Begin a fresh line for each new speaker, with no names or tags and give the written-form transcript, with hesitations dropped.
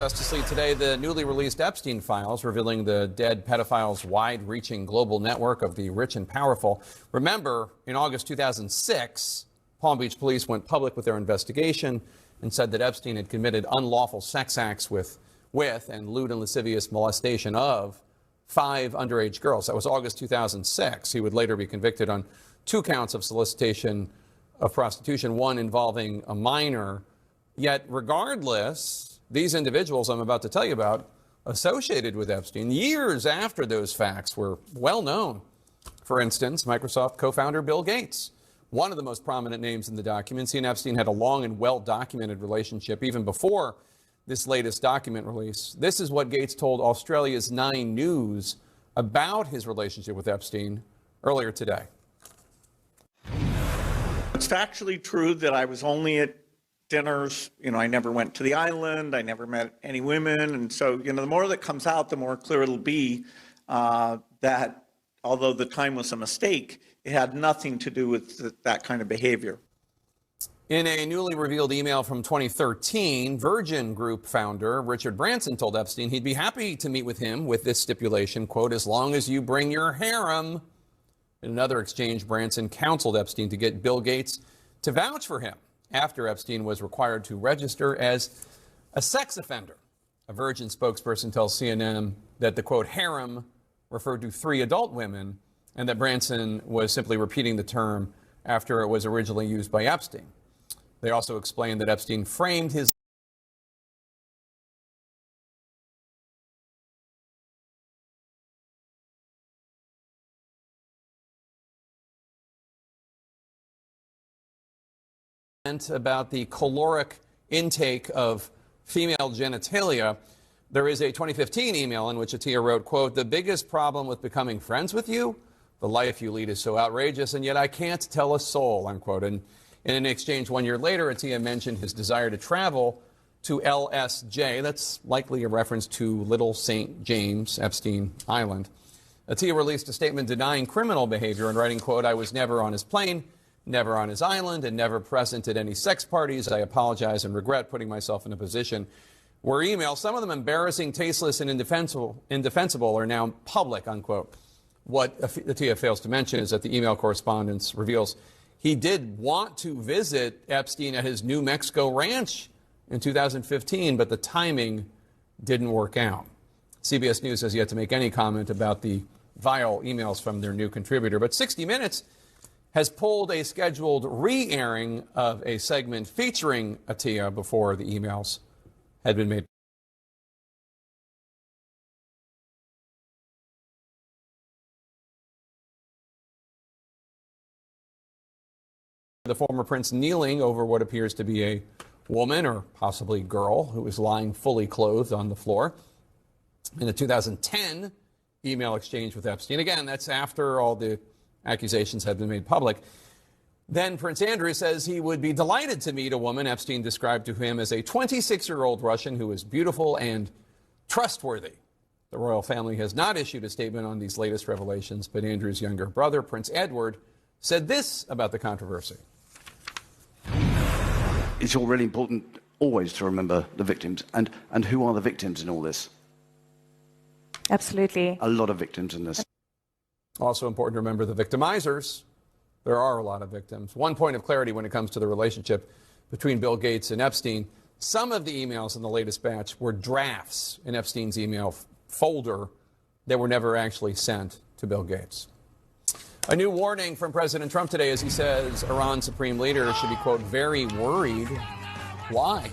Justice League today, the newly released Epstein files revealing the dead pedophile's wide-reaching global network of the rich and powerful. Remember, in August 2006, Palm Beach police went public with their investigation and said that Epstein had committed unlawful sex acts with and lewd and lascivious molestation of 5 underage girls. That was August 2006. He would later be convicted on 2 counts of solicitation of prostitution, 1 involving a minor. Yet, regardless, these individuals I'm about to tell you about, associated with Epstein years after those facts were well known. For instance, Microsoft co-founder Bill Gates, one of the most prominent names in the documents. He and Epstein had a long and well-documented relationship even before this latest document release. This is what Gates told Australia's 9 News about his relationship with Epstein earlier today.
It's factually true that I was only at dinners. I never went to the island. I never met any women. And so, the more that comes out, the more clear it'll be that although the time was a mistake, it had nothing to do with that kind of behavior.
In a newly revealed email from 2013, Virgin Group founder Richard Branson told Epstein he'd be happy to meet with him with this stipulation, quote, as long as you bring your harem. In another exchange, Branson counseled Epstein to get Bill Gates to vouch for him after Epstein was required to register as a sex offender. A Virgin spokesperson tells CNN that the, quote, harem referred to 3 adult women and that Branson was simply repeating the term after it was originally used by Epstein. They also explained that Epstein framed his about the caloric intake of female genitalia. There is a 2015 email in which Atia wrote, quote, the biggest problem with becoming friends with you, the life you lead is so outrageous, and yet I can't tell a soul, unquote. And in an exchange 1 year later, Atia mentioned his desire to travel to LSJ. That's likely a reference to Little St. James, Epstein Island. Atia released a statement denying criminal behavior and writing, quote, I was never on his plane, never on his island, and never present at any sex parties. I apologize and regret putting myself in a position where emails, some of them embarrassing, tasteless, and indefensible, are now public, unquote. What Atia fails to mention is that the email correspondence reveals he did want to visit Epstein at his New Mexico ranch in 2015, but the timing didn't work out. CBS News has yet to make any comment about the vile emails from their new contributor, but 60 Minutes has pulled a scheduled re-airing of a segment featuring Atia before the emails had been made. The former prince kneeling over what appears to be a woman or possibly girl who is lying fully clothed on the floor. In the 2010 email exchange with Epstein, again, that's after all the accusations had been made public. Then Prince Andrew says he would be delighted to meet a woman Epstein described to him as a 26-year-old Russian who is beautiful and trustworthy. The royal family has not issued a statement on these latest revelations, but Andrew's younger brother, Prince Edward, said this about the controversy.
It's all really important always to remember the victims. And who are the victims in all this?
Absolutely.
A lot of victims in this.
Also important to remember the victimizers. There are a lot of victims. One point of clarity when it comes to the relationship between Bill Gates and Epstein. Some of the emails in the latest batch were drafts in Epstein's email folder that were never actually sent to Bill Gates. A new warning from President Trump today as he says Iran's supreme leader should be, quote, very worried. Why?